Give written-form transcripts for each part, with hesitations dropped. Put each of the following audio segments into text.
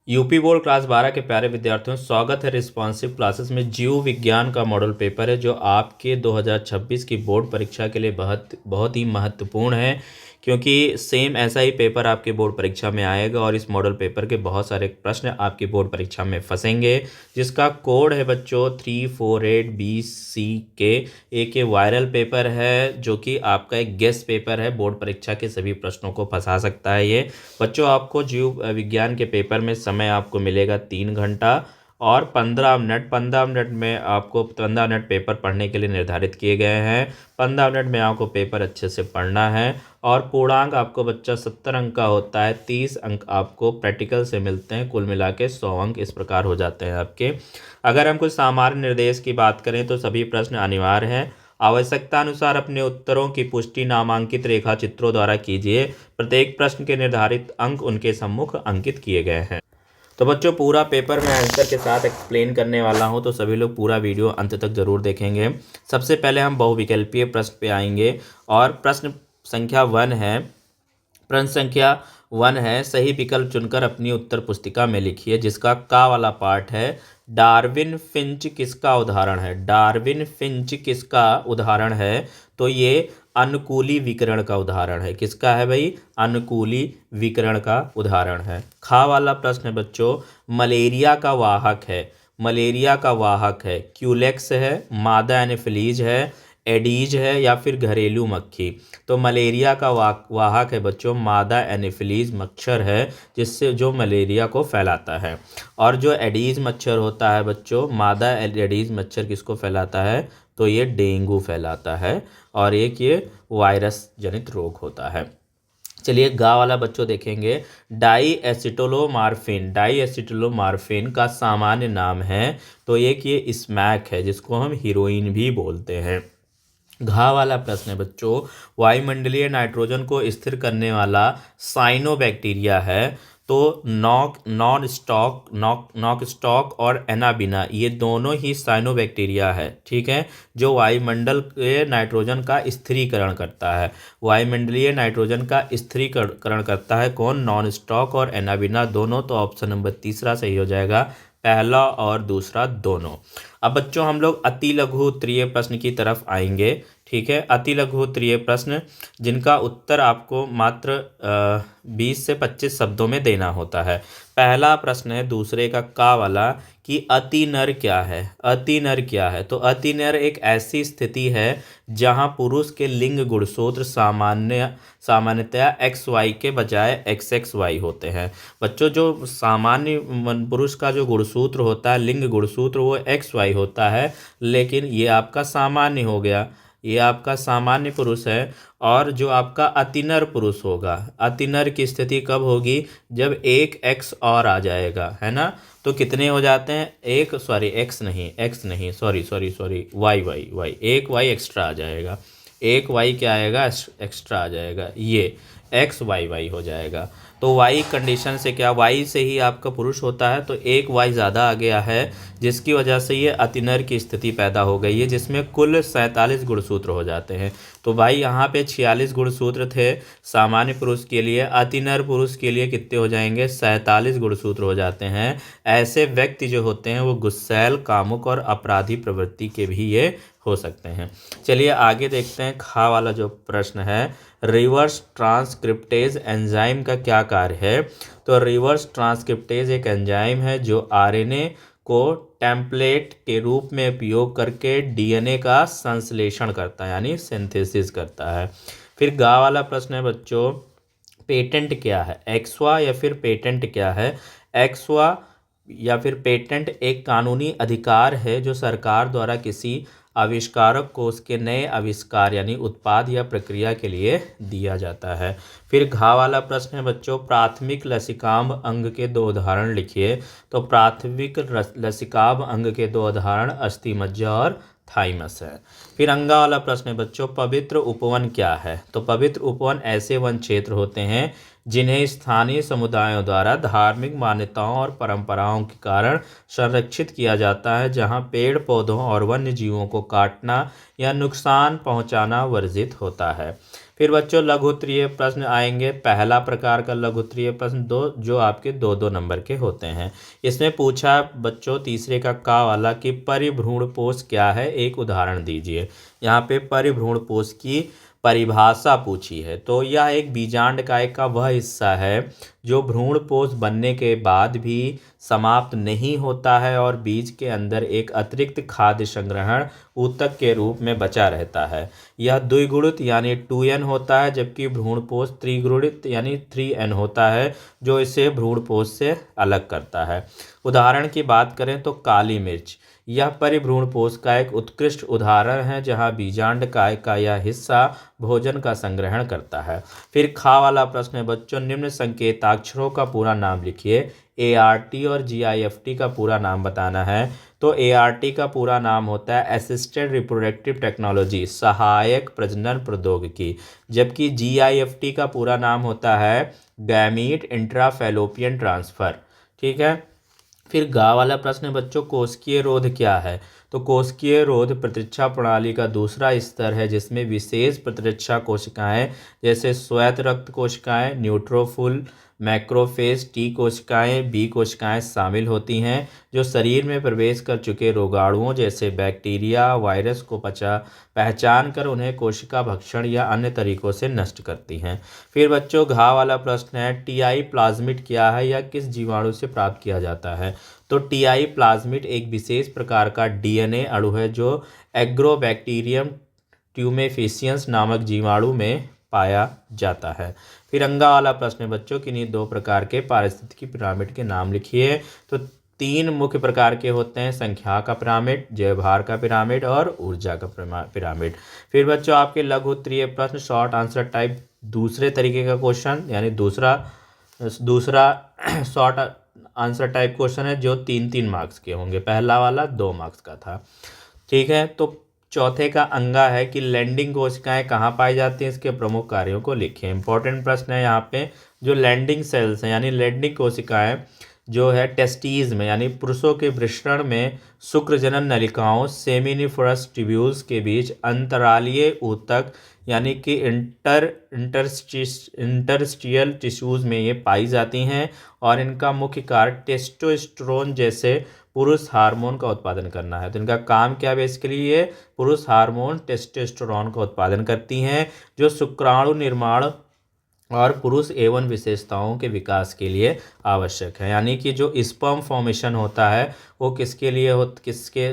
UP board class 12 के प्यारे विद्यार्थियों, स्वागत है रिस्पॉन्सिव क्लासेस में। जीव विज्ञान का मॉडल पेपर है जो आपके 2026 की बोर्ड परीक्षा के लिए बहुत बहुत ही महत्वपूर्ण है, क्योंकि सेम ऐसा ही पेपर आपके बोर्ड परीक्षा में आएगा और इस मॉडल पेपर के बहुत सारे प्रश्न आपकी बोर्ड परीक्षा में फंसेंगे, जिसका कोड है बच्चों 348BCK। एक ये वायरल पेपर है जो कि आपका एक गेस्ट पेपर है, बोर्ड परीक्षा के सभी प्रश्नों को फंसा सकता है ये। बच्चों, आपको जीव विज्ञान के पेपर में समय आपको मिलेगा 3 घंटा और 15 मिनट। 15 मिनट में आपको 15 मिनट पेपर पढ़ने के लिए निर्धारित किए गए हैं। 15 मिनट में आपको पेपर अच्छे से पढ़ना है और पूर्णांक आपको बच्चा 70 अंक का होता है। 30 अंक आपको प्रैक्टिकल से मिलते हैं, कुल मिला के 100 अंक इस प्रकार हो जाते हैं आपके। अगर हम कुछ सामान्य निर्देश की बात करें तो सभी प्रश्न अनिवार्य हैं। आवश्यकता अनुसार अपने उत्तरों की पुष्टि नामांकित रेखा चित्रों द्वारा कीजिए। प्रत्येक प्रश्न के निर्धारित अंक उनके सम्मुख अंकित किए गए हैं। तो बच्चों, पूरा पेपर मैं आंसर के साथ एक्सप्लेन करने वाला हूं, तो सभी लोग पूरा वीडियो अंत तक जरूर देखेंगे। सबसे पहले हम बहुविकल्पीय प्रश्न पे आएंगे और प्रश्न संख्या 1 है। प्रश्न संख्या 1 है, सही विकल्प चुनकर अपनी उत्तर पुस्तिका में लिखिए। जिसका का वाला पार्ट है, डार्विन फिंच किसका उदाहरण है? डार्विन फिंच किसका उदाहरण है? तो ये अनुकूली विकिरण का उदाहरण है। किसका है भाई? अनुकूली विकिरण का उदाहरण है। खा वाला प्रश्न है बच्चों, मलेरिया का वाहक है। मलेरिया का वाहक है, क्यूलेक्स है, मादा एनोफिलीज है, एडीज है या फिर घरेलू मक्खी। तो मलेरिया का वाहक है बच्चों मादा एनोफिलीज मच्छर है, जिससे जो मलेरिया को फैलाता है। और जो एडीज मच्छर होता है बच्चों, मादा एडीज मच्छर किसको फैलाता है? तो ये डेंगू फैलाता है और एक ये वायरस जनित रोग होता है। चलिए गा वाला बच्चों देखेंगे। डाई एसिटोलोमार्फिन, डाई एसिटोलोमार्फिन का सामान्य नाम है, तो एक ये स्मैक है जिसको हम हीरोइन भी बोलते हैं। घा वाला प्रश्न है बच्चों, वायुमंडलीय नाइट्रोजन को स्थिर करने वाला साइनोबैक्टीरिया है। तो नॉक स्टॉक और एनाबिना ये दोनों ही साइनोबैक्टीरिया है, ठीक है, जो वायुमंडल के नाइट्रोजन का स्थिरीकरण करता है। वायुमंडलीय नाइट्रोजन का स्थिरीकरण करता है कौन? नॉन स्टॉक और एनाबिना दोनों। तो ऑप्शन नंबर तीसरा सही हो जाएगा, पहला और दूसरा दोनों। अब बच्चों हम लोग अति लघु उत्तरीय प्रश्न की तरफ आएंगे, ठीक है। अति लघु उत्तरीय प्रश्न जिनका उत्तर आपको मात्र 20 से 25 शब्दों में देना होता है। पहला प्रश्न है दूसरे का वाला कि अति नर क्या है? अति नर क्या है? तो अति नर एक ऐसी स्थिति है जहां पुरुष के लिंग गुणसूत्र सामान्यतया XY के बजाय XXY होते हैं। बच्चों, जो सामान्य पुरुष का जो गुणसूत्र होता है, लिंग गुणसूत्र, वो XY होता है, लेकिन ये आपका सामान्य हो गया, ये आपका सामान्य पुरुष है। और जो आपका अतिनर पुरुष होगा, अतिनर की स्थिति कब होगी? जब एक एक्स और आ जाएगा, है ना। तो कितने हो जाते हैं? एक्स नहीं, सॉरी, वाई एक वाई एक्स्ट्रा आ जाएगा। एक वाई क्या आएगा? एक्स्ट्रा आ जाएगा, ये XYY हो जाएगा। तो वाई कंडीशन से क्या, वाई से ही आपका पुरुष होता है, तो एक वाई ज़्यादा आ गया है, जिसकी वजह से ये अतिनर की स्थिति पैदा हो गई है, जिसमें कुल 47 गुणसूत्र हो जाते हैं। तो भाई यहाँ पे 46 गुणसूत्र थे सामान्य पुरुष के लिए, अतिनर पुरुष के लिए कितने हो जाएंगे? 47 गुणसूत्र हो जाते हैं। ऐसे व्यक्ति जो होते हैं वो गुस्सैल, कामुक और अपराधी प्रवृत्ति के भी ये हो सकते हैं। चलिए आगे देखते हैं। खा वाला जो प्रश्न है, रिवर्स ट्रांसक्रिप्टेज एंजाइम का क्या कार्य है? तो रिवर्स ट्रांसक्रिप्टेज एक एंजाइम है जो आरएनए को टेम्पलेट के रूप में उपयोग करके डीएनए का संश्लेषण करता है, यानी सिंथेसिस करता है। फिर गा वाला प्रश्न है बच्चों, पेटेंट क्या है? एक्सवा या फिर पेटेंट क्या है? एक्सवा या फिर पेटेंट एक कानूनी अधिकार है जो सरकार द्वारा किसी आविष्कारक को उसके नए आविष्कार यानी उत्पाद या प्रक्रिया के लिए दिया जाता है। फिर घा वाला प्रश्न है बच्चों, प्राथमिक लसिकाम्ब अंग के 2 उदाहरण लिखिए। तो प्राथमिक लसिकाम्ब अंग के 2 उदाहरण अस्थि मज्जा और थाइमस है। फिर अंगा वाला प्रश्न है बच्चों, पवित्र उपवन क्या है? तो पवित्र उपवन ऐसे वन क्षेत्र होते हैं जिन्हें स्थानीय समुदायों द्वारा धार्मिक मान्यताओं और परंपराओं के कारण संरक्षित किया जाता है, जहां पेड़ पौधों और वन्य जीवों को काटना या नुकसान पहुंचाना वर्जित होता है। फिर बच्चों लघु उत्तरीय प्रश्न आएंगे। पहला प्रकार का लघु उत्तरीय प्रश्न जो आपके 2-2 नंबर के होते हैं। इसमें पूछा बच्चों तीसरे का वाला कि परिभ्रूणपोष क्या है, एक उदाहरण दीजिए। यहाँ पे परिभ्रूणपोष की परिभाषा पूछी है। तो यह एक बीजांडकाय का वह हिस्सा है जो भ्रूणपोष बनने के बाद भी समाप्त नहीं होता है और बीज के अंदर एक अतिरिक्त खाद्य संग्रहण ऊतक के रूप में बचा रहता है। यह द्विगुणित यानी 2n होता है, जबकि भ्रूणपोष त्रिगुणित यानी 3n होता है, जो इसे भ्रूणपोष से अलग करता है। उदाहरण की बात करें तो काली मिर्च यह परिभ्रूणपोष का एक उत्कृष्ट उदाहरण है, जहां बीजांडकाय का यह हिस्सा भोजन का संग्रहण करता है। फिर खा वाला प्रश्न है बच्चों, निम्न संकेताक्षरों का पूरा नाम लिखिए। ART और GIFT का पूरा नाम बताना है। तो ART का पूरा नाम होता है असिस्टेड रिप्रोडक्टिव टेक्नोलॉजी, सहायक प्रजनन प्रौद्योगिकी, जबकि GIFT का पूरा नाम होता है गैमीट इंट्राफैलोपियन ट्रांसफर। ठीक है। फिर गा वाला प्रश्न है बच्चों, कोशिकीय रोध क्या है। तो कोशिकीय रोध प्रतिरक्षा प्रणाली का दूसरा स्तर है, जिसमें विशेष प्रतिरक्षा कोशिकाएं जैसे श्वेत रक्त कोशिकाएं, न्यूट्रोफिल, मैक्रोफेज, टी कोशिकाएं, बी कोशिकाएं शामिल होती हैं, जो शरीर में प्रवेश कर चुके रोगाणुओं जैसे बैक्टीरिया, वायरस को पहचान कर उन्हें कोशिका भक्षण या अन्य तरीकों से नष्ट करती हैं। फिर बच्चों घा वाला प्रश्न है, टीआई प्लाज्मिड क्या है, या किस जीवाणु से प्राप्त किया जाता है। तो टीआई प्लाज्मिड एक विशेष प्रकार का डीएनए अणु है जो एग्रोबैक्टीरियम ट्यूमेफिशियंस नामक जीवाणु में पाया जाता है। फिर अंगा वाला प्रश्न है बच्चों, किन्हीं 2 प्रकार के पारिस्थितिकी पिरामिड के नाम लिखिए। तो 3 मुख्य प्रकार के होते हैं, संख्या का पिरामिड, जैवभार का पिरामिड और ऊर्जा का पिरामिड। फिर बच्चों आपके लघु उत्तरीय प्रश्न शॉर्ट आंसर टाइप दूसरे तरीके का क्वेश्चन, यानी दूसरा शॉर्ट आंसर टाइप क्वेश्चन है, जो 3-3 मार्क्स के होंगे। पहला वाला 2 मार्क्स का था। ठीक है। तो चौथे का अंगा है कि लैंडिंग कोशिकाएं कहाँ पाई जाती हैं, इसके प्रमुख कार्यों को लिखें। इंपॉर्टेंट प्रश्न है यहाँ पे। जो लैंडिंग सेल्स हैं यानी लैंडिंग कोशिकाएं जो है टेस्टीज में यानी पुरुषों के वृषण में शुक्रजनन नलिकाओं सेमिनिफरस ट्यूब्यूल्स के बीच अंतरालीय ऊतक यानी कि इंटरस्टिशियल टिश्यूज में ये पाई जाती हैं, और इनका मुख्य कार्य टेस्टोस्टेरोन जैसे पुरुष हार्मोन का उत्पादन करना है। तो इनका काम क्या बेसिकली, ये पुरुष हार्मोन टेस्टोस्टेरोन का उत्पादन करती हैं, जो शुक्राणु निर्माण और पुरुष एवं विशेषताओं के विकास के लिए आवश्यक है। यानी कि जो स्पर्म फॉर्मेशन होता है वो किसके लिए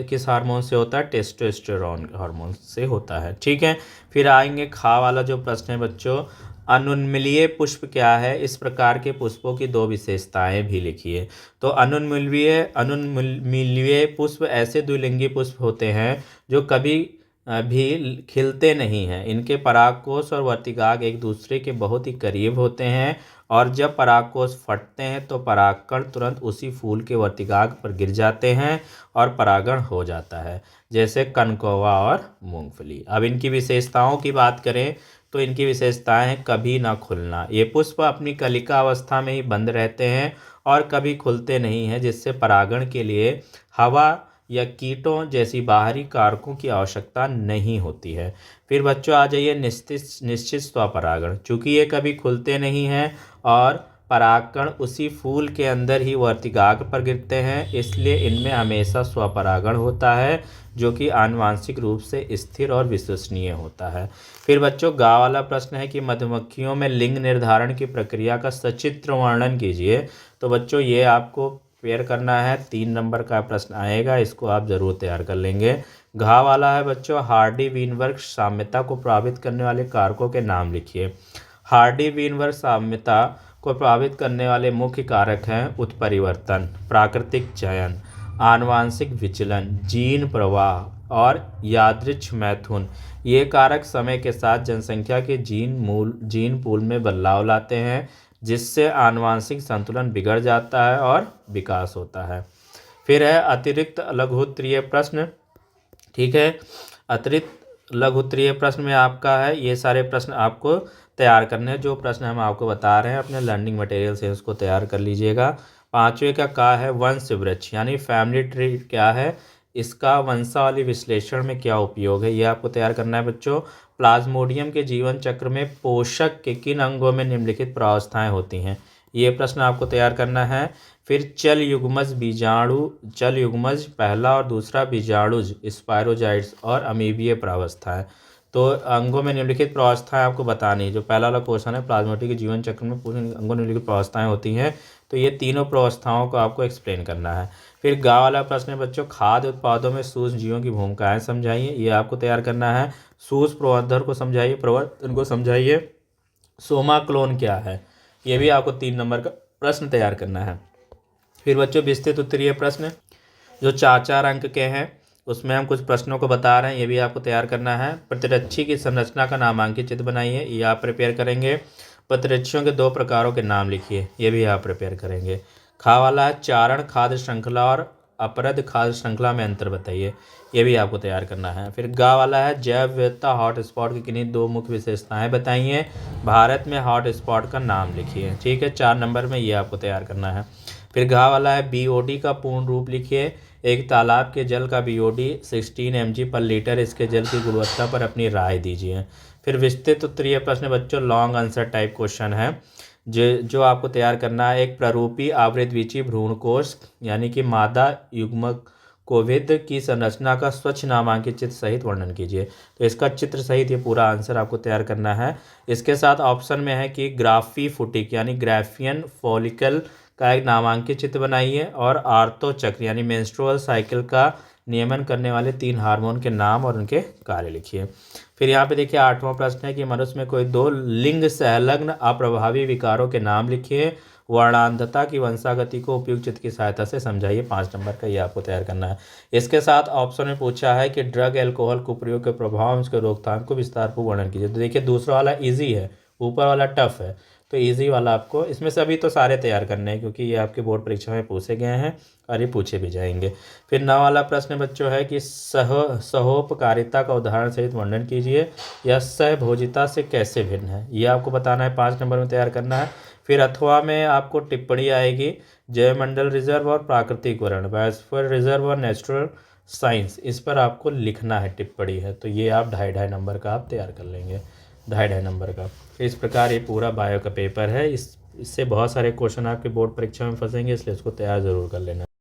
किस हार्मोन से होता है, टेस्टोस्टेरोन हार्मोन से होता है। ठीक है। फिर आएंगे खा वाला जो प्रश्न है बच्चों, अनुन्मीलिय पुष्प क्या है, इस प्रकार के पुष्पों की 2 विशेषताएं भी लिखिए। तो अनुन्मीलिय पुष्प ऐसे द्विलिंगी पुष्प होते हैं जो कभी भी खिलते नहीं हैं। इनके परागकोश और वर्तिकाग एक दूसरे के बहुत ही करीब होते हैं, और जब परागकोश फटते हैं तो परागकण तुरंत उसी फूल के वर्तिकाग पर गिर जाते हैं और परागण हो जाता है, जैसे कनकौवा और मूंगफली। अब इनकी विशेषताओं की बात करें तो इनकी विशेषताएं हैं कभी ना खुलना। ये पुष्प अपनी कलिका अवस्था में ही बंद रहते हैं और कभी खुलते नहीं हैं, जिससे परागण के लिए हवा या कीटों जैसी बाहरी कारकों की आवश्यकता नहीं होती है। फिर बच्चों आ जाइए निश्चित स्वपरागण। चूँकि ये कभी खुलते नहीं हैं और परागकण उसी फूल के अंदर ही वर्तिकाग पर गिरते हैं, इसलिए इनमें हमेशा स्वपरागण होता है, जो कि आनुवांशिक रूप से स्थिर और विश्वसनीय होता है। फिर बच्चों गा वाला प्रश्न है कि मधुमक्खियों में लिंग निर्धारण की प्रक्रिया का सचित्र वर्णन कीजिए। तो बच्चों ये आपको पेयर करना है, 3 नंबर का प्रश्न आएगा, इसको आप जरूर तैयार कर लेंगे। घा वाला है बच्चों, हार्डी वीनबर्ग साम्यता को प्रभावित करने वाले कारकों के नाम लिखिए। हार्डी वीनबर्ग साम्यता को प्रभावित करने वाले मुख्य कारक हैं उत्परिवर्तन, प्राकृतिक चयन, आनुवांशिक विचलन, जीन प्रवाह और यादृच्छ मैथुन। ये कारक समय के साथ जनसंख्या के जीन पूल में बदलाव लाते हैं, जिससे आनुवांशिक संतुलन बिगड़ जाता है और विकास होता है। फिर है अतिरिक्त लघुत्तरीय प्रश्न। ठीक है। अतिरिक्त लघुत्तरीय प्रश्न में आपका है, ये सारे प्रश्न आपको तैयार करने हैं। जो प्रश्न हम आपको बता रहे हैं अपने लर्निंग मटेरियल से उसको तैयार कर लीजिएगा। 5वें का है वंश वृक्ष यानी फैमिली ट्री क्या है, इसका वंशावली विश्लेषण में क्या उपयोग है, ये आपको तैयार करना है बच्चों। प्लाज्मोडियम के जीवन चक्र में पोषक के किन अंगों में निम्नलिखित प्रावस्थाएं होती हैं, ये प्रश्न आपको तैयार करना है। फिर चल युग्मज बीजाणु, चल युग्मज पहला और दूसरा, बीजाणुज स्पायरोजाइट्स और अमीबीय प्रावस्थाएं। तो अंगों में निम्नलिखित प्रावस्थाएं आपको बतानी है। जो पहला वाला क्वेश्चन है, प्लाज्मोडियम के जीवन चक्र में पूरे अंगों में निम्नलिखित प्रावस्थाएं होती हैं, तो ये तीनों प्रावस्थाओं को आपको एक्सप्लेन करना है। फिर गा वाला प्रश्न है बच्चों, खाद्य उत्पादों में सूक्ष्म जीवों की भूमिकाएं समझाइए, ये आपको तैयार करना है। सूक्ष्म प्रवर्धन को समझाइए, प्रवर्तन को समझाइए। सोमा क्लोन क्या है, ये भी आपको 3 नंबर का प्रश्न तैयार करना है। फिर बच्चों विस्तृत उत्तरीय प्रश्न जो 4-4 अंक के हैं, उसमें हम कुछ प्रश्नों को बता रहे हैं, ये भी आपको तैयार करना है। प्रतिरक्षी की संरचना का नामांकित चित्र बनाइए, ये आप प्रिपेयर करेंगे। प्रतिरक्षियों के 2 प्रकारों के नाम लिखिए, ये भी आप प्रिपेयर करेंगे। खा वाला है चारण खाद्य श्रृंखला और अपरद खाद्य श्रृंखला में अंतर बताइए, ये भी आपको तैयार करना है। फिर गा वाला है जैव विविधता हॉट स्पॉट की किन्हीं 2 मुख्य विशेषताएं बताइए, भारत में हॉट स्पॉट का नाम लिखिए, ठीक है। 4 नंबर में ये आपको तैयार करना है। फिर घा वाला है बीओडी का पूर्ण रूप लिखिए, एक तालाब के जल का बीओडी 16 mg पर लीटर, इसके जल की गुणवत्ता पर अपनी राय दीजिए। फिर विस्तृत उत्तरीय प्रश्न बच्चों लॉन्ग आंसर टाइप क्वेश्चन है, जो आपको तैयार करना है। एक प्ररूपी आवृतवीची भ्रूणकोश यानी कि मादा युग्मक कोविद की संरचना का स्वच्छ नामांकित चित्र सहित वर्णन कीजिए, तो इसका चित्र सहित ये पूरा आंसर आपको तैयार करना है। इसके साथ ऑप्शन में है कि ग्राफी फुटिक यानी ग्राफियन फॉलिकल का एक नामांकित चित्र बनाइए, और आर्तो चक्र यानी मेंस्ट्रुअल साइकिल का नियमन करने वाले 3 हार्मोन के नाम और उनके कार्य लिखिए। फिर यहाँ पे देखिए 8वां प्रश्न है कि मनुष्य में कोई 2 लिंग संलग्न अप्रभावी विकारों के नाम लिखिए, वर्णांधता की वंशागति को उपयुक्त चित्र की सहायता से समझाइए। 5 नंबर का ये आपको तैयार करना है। इसके साथ ऑप्शन में पूछा है कि ड्रग एल्कोहल कुप्रयोग के प्रभाव उसके रोकथाम को विस्तारपूर्वक वर्णन कीजिए। तो देखिए दूसरा वाला इजी है, ऊपर वाला टफ है, तो इजी वाला आपको इसमें से अभी तो सारे तैयार करने हैं क्योंकि ये आपके बोर्ड परीक्षा में पूछे गए हैं और ये पूछे भी जाएंगे। फिर 9 वाला प्रश्न बच्चों है कि सहोपकारिता का उदाहरण सहित वर्णन कीजिए, या सहभोजिता से कैसे भिन्न है, ये आपको बताना है। 5 नंबर में तैयार करना है। फिर अथवा में आपको टिप्पणी आएगी जैवमंडल रिजर्व और प्राकृतिक वर्ण, बायोस्फीयर रिजर्व और नेचुरल साइंस, इस पर आपको लिखना है, टिप्पणी है, तो ये आप 2.5 नंबर का आप तैयार कर लेंगे, 2.5 नंबर का। इस प्रकार ये पूरा बायो का पेपर है। इससे बहुत सारे क्वेश्चन आपके बोर्ड परीक्षा में फंसेंगे, इसलिए इसको तैयार ज़रूर कर लेना।